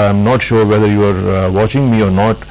I am not sure whether you are watching me or not,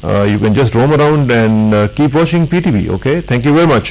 you can just roam around and keep watching PTV. Okay, thank you very much.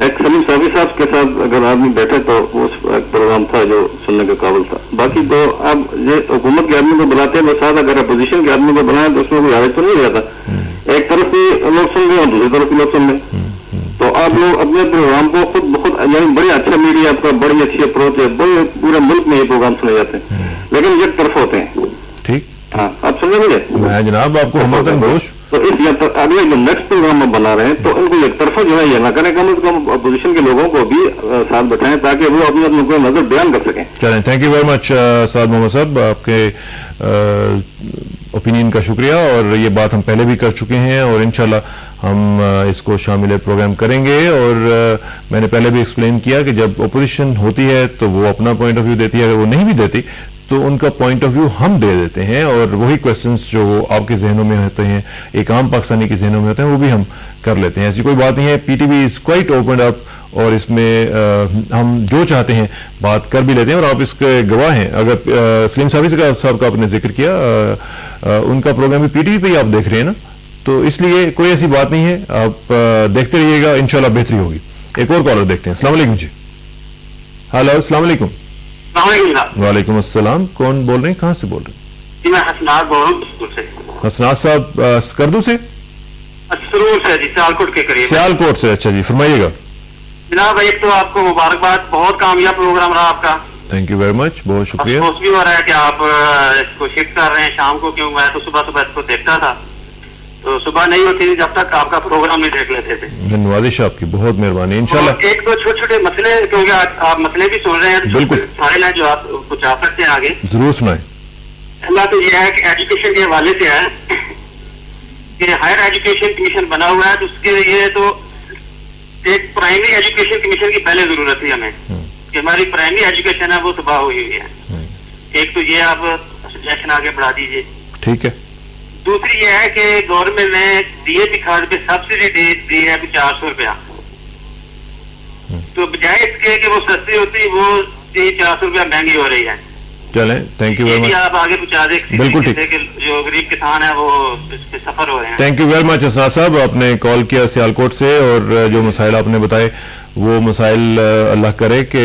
ایک سلیم صافی صاحب کے ساتھ اگر آدمی بیٹھے تو وہ ایک پروگرام تھا جو سننے کے قابل تھا. باقی تو اب یہ حکومت کے آدمی کو بلاتے ہیں ساتھ اگر اپوزیشن کے آدمی کو بنائیں تو اس میں کوئی حرج تو نہیں رہتا. ایک طرف بھی لوگ سن رہے ہیں اور دوسری طرف بھی لوگ سن رہے ہیں. تو آپ لوگ اپنے پروگرام کو خود بخود بڑے اچھا میڈیا آپ کا بڑی اچھی اپروچ ہے. بڑے پورے ملک میں یہ پروگرام سنے جاتے ہیں لیکن یک طرف ہوتے ہیں. ٹھیک. ہاں آپ سمجھے مجھے. میں جناب آپ کو ہمدردی گوش. تو اس اگلے جو نیکسٹ پروگرام آپ بنا رہے ہیں تو ان کو ایک طرفہ جو ہے یہ نہ کریں, کم از کم اپوزیشن کے لوگوں کو بھی ساتھ بٹھائیں تاکہ وہ اپنی اپنی نظر بیان کر سکیں. چلیں, تھینک یو ویری مچ سعد محمد صاحب, آپ کے اوپینین کا شکریہ. اور یہ بات ہم پہلے بھی کر چکے ہیں اور انشاءاللہ ہم اس کو شامل پروگرام کریں گے. اور میں نے پہلے بھی ایکسپلین کیا کہ جب اپوزیشن ہوتی ہے تو وہ اپنا پوائنٹ آف ویو دیتی ہے, اگر وہ نہیں بھی دیتی تو ان کا پوائنٹ آف ویو ہم دے دیتے ہیں اور وہی کویسچنس جو آپ کے ذہنوں میں ہوتے ہیں, ایک عام پاکستانی کے ذہنوں میں ہوتے ہیں, وہ بھی ہم کر لیتے ہیں. ایسی کوئی بات نہیں ہے. پی T V is quite open up اور اس میں ہم جو چاہتے ہیں بات کر بھی لیتے ہیں اور آپ اس کے گواہ ہیں. اگر سلیم صاحب کا آپ نے ذکر کیا, ان کا پروگرام بھی پی ٹی وی پہ ہی آپ دیکھ رہے ہیں نا, تو اس لیے کوئی ایسی بات نہیں ہے. آپ دیکھتے رہیے گا, انشاءاللہ بہتری ہوگی. ایک اور کالر دیکھتے ہیں. السلام علیکم جی. ہلو, السلام علیکم. وعلیکم السلام. کون بول رہے ہیں, کہاں سے بول رہے ہیں؟ جی میں حسنات بول رہا ہوں سے. حسنات صاحب سکردو سے؟ سرور سے جی, سیالکوٹ کے قریب. سیالکوٹ سے, اچھا جی, فرمائیے گا. جناب ایک تو آپ کو مبارکباد, بہت کامیاب پروگرام رہا آپ کا. تھینک یو ویری مچ, بہت شکریہ. افسوس بھی ہو رہا ہے کہ آپ اس کو شفٹ کر رہے ہیں شام کو, کیوں میں تو صبح اس کو دیکھتا تھا تو صبح نہیں ہوتی جب تک آپ کا پروگرام نہیں دیکھ لیتے تھے. دھنیواد آپ کی, بہت مہربانی. انشاءاللہ ایک دو چھوٹے چھوٹے مسئلے, کیونکہ آپ مسئلے بھی سن رہے ہیں, بالکل سارے ہیں جو آپ کچھ آ سکتے ہیں آگے. ضرور سنائیں. اللہ تو یہ ہے کہ ایجوکیشن کے حوالے سے ہے کہ ہائر ایجوکیشن کمیشن بنا ہوا ہے, تو اس کے لیے تو ایک پرائمری ایجوکیشن کمیشن کی پہلے ضرورت تھی ہمیں کہ ہماری پرائمری ایجوکیشن ہے وہ تباہ ہوئی ہوئی ہے. ایک تو یہ آپ سجیشن آگے بڑھا دیجیے. ٹھیک ہے. دوسری یہ ہے کہ گورنمنٹ نے ڈی اے پی کھاد پہ سبسڈی دی ہے 400 روپیہ, تو بجائے اس کے کہ وہ سستی ہوتی وہ 400 روپیہ مہنگی ہو رہی ہے. چلیں, تھینک یو ویری مچ. آپ آگے پہنچا دیں. بالکل ٹھیک. جو غریب کسان ہے وہ اس پہ سفر ہو رہے ہیں. تھینک یو ویری مچ حسنات صاحب, آپ نے کال کیا سیالکوٹ سے اور جو مسائل آپ نے بتائے وہ مسائل اللہ کرے کہ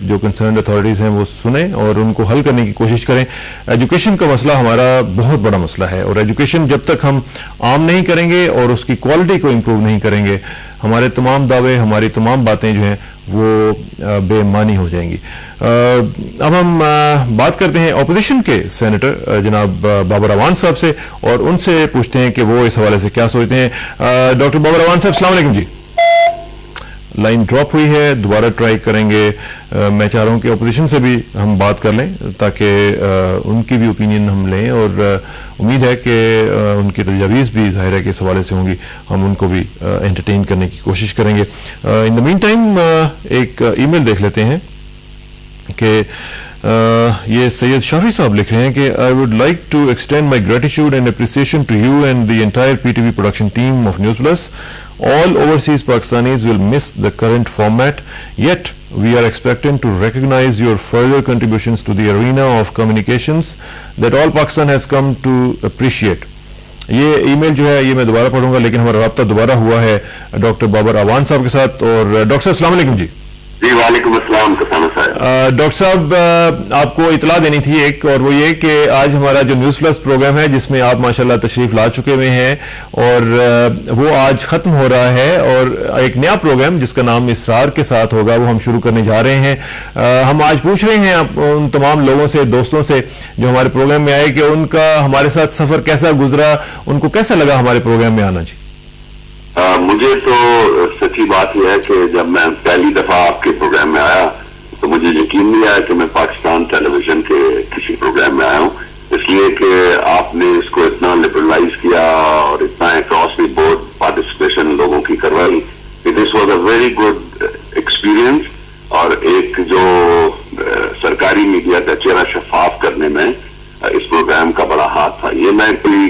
جو کنسرنڈ اتھارٹیز ہیں وہ سنیں اور ان کو حل کرنے کی کوشش کریں. ایجوکیشن کا مسئلہ ہمارا بہت بڑا مسئلہ ہے اور ایجوکیشن جب تک ہم عام نہیں کریں گے اور اس کی کوالٹی کو امپروو نہیں کریں گے, ہمارے تمام دعوے, ہماری تمام باتیں جو ہیں وہ بے معنی ہو جائیں گی. اب ہم بات کرتے ہیں اپوزیشن کے سینیٹر جناب بابر اعوان صاحب سے اور ان سے پوچھتے ہیں کہ وہ اس حوالے سے کیا سوچتے ہیں. ڈاکٹر بابر اعوان صاحب السلام علیکم. جی لائن ڈراپ ہوئی ہے, دوبارہ ٹرائی کریں گے. میں چاہ رہا ہوں کہ اپوزیشن سے بھی ہم بات کر لیں تاکہ ان کی بھی اوپینین ہم لیں اور امید ہے کہ ان کی تجاویز بھی ظاہر ہے کہ اس حوالے سے ہوں گی, ہم ان کو بھی انٹرٹین کرنے کی کوشش کریں گے. ان دا مین ٹائم ایک ای میل دیکھ لیتے ہیں کہ یہ سید شافی صاحب لکھ رہے ہیں کہ I would like to extend my gratitude and appreciation to you and the entire PTV production team of News Plus. All overseas Pakistanis will miss the current format, yet we are expecting to recognize your further contributions to the arena of communications that all Pakistan has come to appreciate. یہ ای میل جو ہے یہ میں دوبارہ پڑھوں گا, لیکن ہمارا رابطہ دوبارہ ہوا ہے ڈاکٹر بابر اعوان صاحب کے ساتھ. اور ڈاکٹر صاحب السلام علیکم. جی جی وعلیکم السلام. ڈاکٹر صاحب آپ کو اطلاع دینی تھی ایک, اور وہ یہ کہ آج ہمارا جو نیوز پلس پروگرام ہے جس میں آپ ماشاءاللہ تشریف لا چکے ہوئے ہیں اور وہ آج ختم ہو رہا ہے, اور ایک نیا پروگرام جس کا نام اسرار کے ساتھ ہوگا وہ ہم شروع کرنے جا رہے ہیں. ہم آج پوچھ رہے ہیں ان تمام لوگوں سے, دوستوں سے جو ہمارے پروگرام میں آئے کہ ان کا ہمارے ساتھ سفر کیسا گزرا, ان کو کیسا لگا ہمارے پروگرام میں آنا. جی مجھے تو سچی بات یہ ہے کہ جب میں پہلی دفعہ آپ کے پروگرام میں آیا تو مجھے یقین نہیں آیا کہ میں پاکستان ٹیلی ویژن کے کسی پروگرام میں آیا ہوں, اس لیے کہ آپ نے اس کو اتنا لبرلائز کیا اور اتنا اکراس دی بورڈ پارٹیسپیشن لوگوں کی کروائی. This was a very good experience, اور ایک جو سرکاری میڈیا کا چہرہ شفاف کرنے میں اس پروگرام کا بڑا ہاتھ تھا. یہ میں کوئی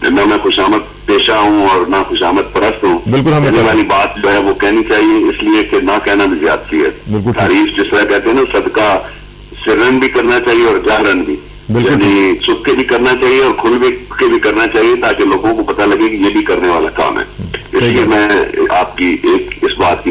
نہ میں خوشامد پیشہ ہوں اور نہ خوشامد پرست ہوں, کہنے والی بات جو ہے وہ کہنی چاہیے, اس لیے کہ نہ کہنا بھی زیادتی ہے. تعریف جس طرح کہتے ہیں نا, صدقہ سرن بھی کرنا چاہیے اور جہرن بھی, یعنی چھپ کے بھی کرنا چاہیے اور کھل کے بھی کرنا چاہیے تاکہ لوگوں کو پتہ لگے کہ یہ بھی کرنے والا کام ہے. اس لیے میں آپ کی ایک اس بات کی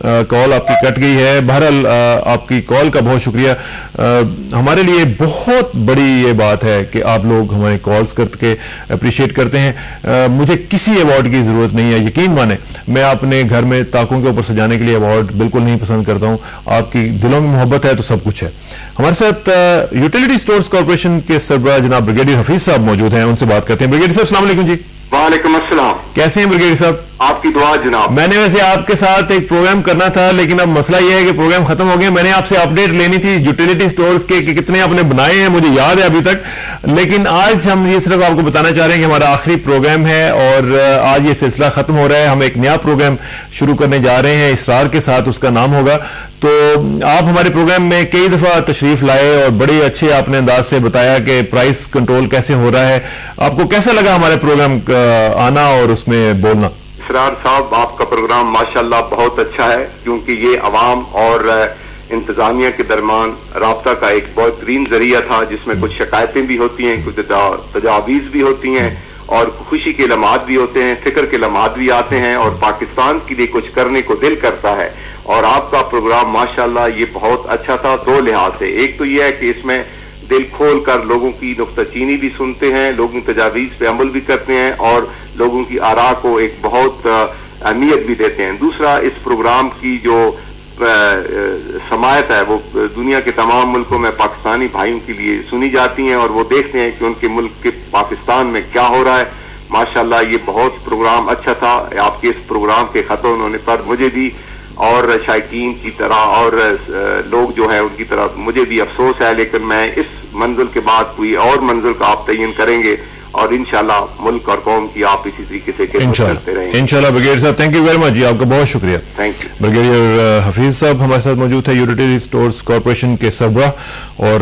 کال آپ کی کٹ گئی ہے. بہرحال آپ کی کال کا بہت شکریہ. ہمارے لیے بہت بڑی یہ بات ہے کہ آپ لوگ ہمارے کالز کر کے اپریشیٹ کرتے ہیں. مجھے کسی ایوارڈ کی ضرورت نہیں ہے, یقین مانیں. میں اپنے گھر میں طاقوں کے اوپر سجانے کے لیے ایوارڈ بالکل نہیں پسند کرتا ہوں. آپ کی دلوں میں محبت ہے تو سب کچھ ہے. ہمارے ساتھ یوٹیلیٹی سٹورز کارپوریشن کے سربراہ جناب بریگیڈیئر حفیظ صاحب موجود ہیں, ان سے بات کرتے ہیں. بریگیڈیئر صاحب السلام علیکم. جی وعلیکم السلام. کیسے ہیں بریگیڈیئر صاحب؟ آپ کی دعا جناب. میں نے ویسے آپ کے ساتھ ایک پروگرام کرنا تھا, لیکن اب مسئلہ یہ ہے کہ پروگرام ختم ہو گیا. میں نے آپ سے اپڈیٹ لینی تھی یوٹیلیٹی سٹورز کے کہ کتنے آپ نے بنائے ہیں, مجھے یاد ہے ابھی تک. لیکن آج ہم یہ صرف آپ کو بتانا چاہ رہے ہیں کہ ہمارا آخری پروگرام ہے اور آج یہ سلسلہ ختم ہو رہا ہے. ہم ایک نیا پروگرام شروع کرنے جا رہے ہیں اسرار کے ساتھ, اس کا نام ہوگا. تو آپ ہمارے پروگرام میں کئی دفعہ تشریف لائے اور بڑے اچھے آپ نے انداز سے بتایا کہ پرائس کنٹرول کیسے ہو رہا ہے. آپ کو کیسا لگا ہمارے پروگرام آنا اور اس میں بولنا؟ اسرار صاحب آپ کا پروگرام ماشاءاللہ بہت اچھا ہے, کیونکہ یہ عوام اور انتظامیہ کے درمیان رابطہ کا ایک بہترین ذریعہ تھا, جس میں کچھ شکایتیں بھی ہوتی ہیں, کچھ تجاویز بھی ہوتی ہیں, اور خوشی کے لمحات بھی ہوتے ہیں, فکر کے لمحات بھی آتے ہیں, اور پاکستان کے لیے کچھ کرنے کو دل کرتا ہے. اور آپ کا پروگرام ماشاءاللہ یہ بہت اچھا تھا دو لحاظ سے. ایک تو یہ ہے کہ اس میں دل کھول کر لوگوں کی نکتہ چینی بھی سنتے ہیں, لوگوں کی تجاویز پہ عمل بھی کرتے ہیں, اور لوگوں کی آراء کو ایک بہت اہمیت بھی دیتے ہیں. دوسرا, اس پروگرام کی جو سماعت ہے وہ دنیا کے تمام ملکوں میں پاکستانی بھائیوں کے لیے سنی جاتی ہیں, اور وہ دیکھتے ہیں کہ ان کے ملک کے پاکستان میں کیا ہو رہا ہے. ماشاءاللہ یہ بہت پروگرام اچھا تھا. آپ کے اس پروگرام کے خطوں ہونے پر مجھے بھی اور شائقین کی طرح اور لوگ جو ہے ان کی طرح مجھے بھی افسوس ہے, لیکن میں اس منزل کے بعد کوئی اور منزل کا آپ تعین کریں گے, اور انشاءاللہ ملک اور قوم کی آپ اسی طریقے سے خدمت کرتے رہیں گے انشاءاللہ. بریگیڈیئر صاحب تھینک یو ویری مچ. جی آپ کا بہت شکریہ. Thank you. بریگیڈیئر حفیظ صاحب ہمارے ساتھ موجود ہے, یوٹیلیٹی سٹورز کارپوریشن کے سربراہ, اور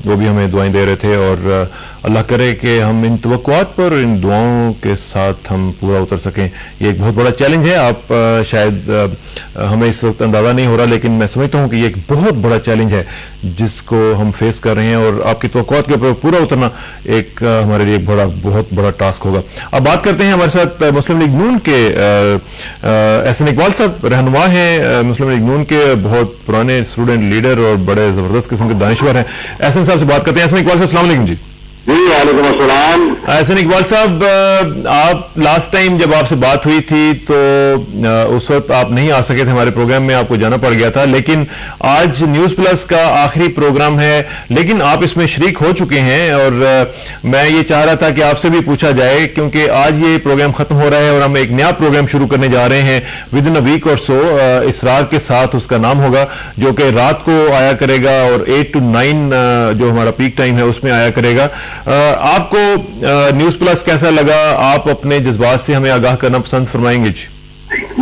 وہ بھی ہمیں دعائیں دے رہے تھے. اور اللہ کرے کہ ہم ان توقعات پر, ان دعاؤں کے ساتھ ہم پورا اتر سکیں. یہ ایک بہت بڑا چیلنج ہے. آپ شاید ہمیں اس وقت اندازہ نہیں ہو رہا, لیکن میں سمجھتا ہوں کہ یہ ایک بہت بڑا چیلنج ہے جس کو ہم فیس کر رہے ہیں, اور آپ کی توقعات کے اوپر پورا اترنا ایک ہمارے لیے بہت بڑا ٹاسک ہوگا. اب بات کرتے ہیں ہمارے ساتھ مسلم لیگ نون کے احسن اقبال صاحب, رہنما ہیں مسلم لیگ نون کے, بہت پرانے اسٹوڈنٹ لیڈر اور بڑے زبردست قسم کے دانشور ہیں. احسن صاحب سے بات کرتے ہیں. احسن اقبال صاحب السلام علیکم. جی جی وعلیکم السلام. احسن اقبال صاحب, آپ لاسٹ ٹائم جب آپ سے بات ہوئی تھی تو اس وقت آپ نہیں آ سکے تھے ہمارے پروگرام میں, آپ کو جانا پڑ گیا تھا. لیکن آج نیوز پلس کا آخری پروگرام ہے, لیکن آپ اس میں شریک ہو چکے ہیں, اور میں یہ چاہ رہا تھا کہ آپ سے بھی پوچھا جائے, کیونکہ آج یہ پروگرام ختم ہو رہا ہے اور ہم ایک نیا پروگرام شروع کرنے جا رہے ہیں ود ان اے ویک اور سو, اسرار کے ساتھ اس کا نام ہوگا, جو کہ رات کو آیا کرے گا اور 8 to 9 جو ہمارا پیک ٹائم ہے اس میں آیا کرے گا. آپ کو نیوز پلس کیسا لگا؟ آپ اپنے جذبات سے ہمیں آگاہ کرنا پسند فرمائیں گے. جی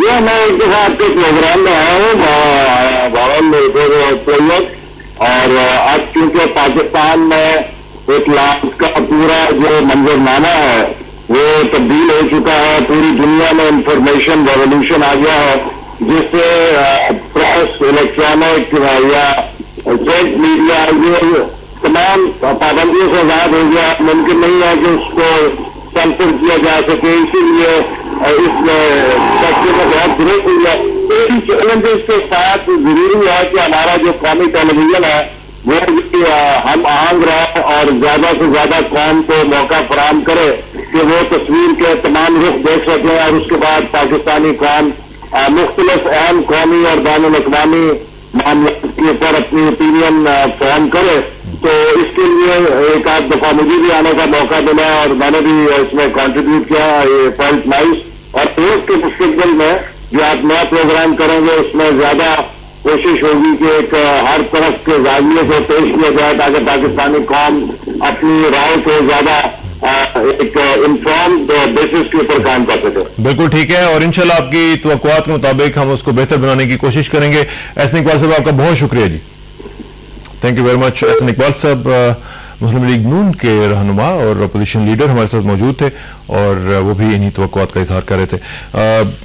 یہ میں ایک دفعہ آپ کے پروگرام میں آیا ہوں اور اب چونکہ پاکستان میں 1 لاکھ کا پورا جو منظرنامہ ہے وہ تبدیل ہو چکا ہے, پوری دنیا میں انفارمیشن ریولیوشن آ گیا ہے, جس سے پریس, الیکٹرانک یا پرنٹ میڈیا یہ تمام پابندیوں سے آزاد ہو گیا. ممکن نہیں ہے کہ اس کو سینسر کیا جا سکے, اسی لیے اس فیصلے میں بہت ضرورت ہوئی ہے. ان چیلنجز کے ساتھ ضروری ہے کہ ہمارا جو قومی ٹیلی ویژن ہے وہ ہم آہنگ رہے اور زیادہ سے زیادہ قوم کو موقع فراہم کرے کہ وہ تصویر کے تمام رخ دیکھ سکیں, اور اس کے بعد پاکستانی قوم مختلف اہم قومی اور بین الاقوامی معاملات کے اوپر اپنی اوپینین فارم کرے. تو اس کے لیے ایک آدھ دفعہ مجھے بھی آنے کا موقع ملا اور میں نے بھی اس میں کنٹریبیوٹ کیا. یہ پوائنٹ نائس, اور اس کے مستقبل میں جو آپ نیا پروگرام کریں گے اس میں زیادہ کوشش ہوگی کہ ایک ہر طرف کے زاویے کو پیش کیا جائے تاکہ پاکستانی قوم اپنی رائے کو زیادہ ایک انفارمڈ بیسس کے اوپر کام کر سکے. بالکل ٹھیک ہے, اور انشاءاللہ آپ کی توقعات کے مطابق ہم اس کو بہتر بنانے کی کوشش کریں گے. احسن اقبال صاحب آپ کا بہت شکریہ. جی تھینک یو ویری مچ. احسن اقبال صاحب مسلم لیگ نون کے رہنما اور اپوزیشن لیڈر ہمارے ساتھ موجود تھے, اور وہ بھی انہی توقعات کا اظہار کر رہے تھے.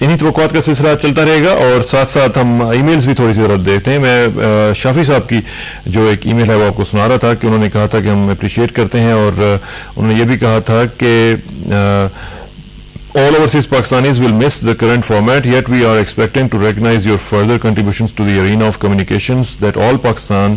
انہی توقعات کا سلسلہ چلتا رہے گا, اور ساتھ ساتھ ہم ای میلز بھی تھوڑی سی ضرورت دیکھتے ہیں. میں شافی صاحب کی جو ایک ای میل ہے وہ آپ کو سنا رہا تھا کہ انہوں نے کہا تھا کہ ہم اپریشیٹ کرتے ہیں, اور انہوں نے یہ بھی کہا تھا کہ All overseas Pakistanis will miss the current format, yet we are expecting to recognize your further contributions to the arena of communications that all Pakistan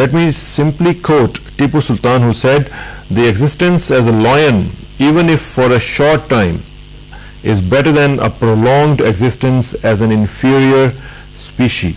Let me simply quote Tipu Sultan, who said, "The existence as a lion, even if for a short time, is better than a prolonged existence as an inferior species."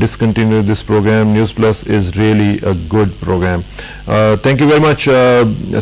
discontinue this program. News Plus is really a good program. Thank you very much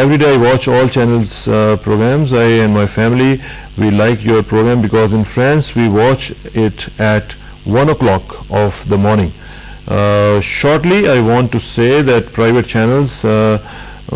Every day I watch all channels programs. I and my family, we like your program because in France we watch it at 1 o'clock of the morning. Shortly I want to say that private channels,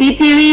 PTV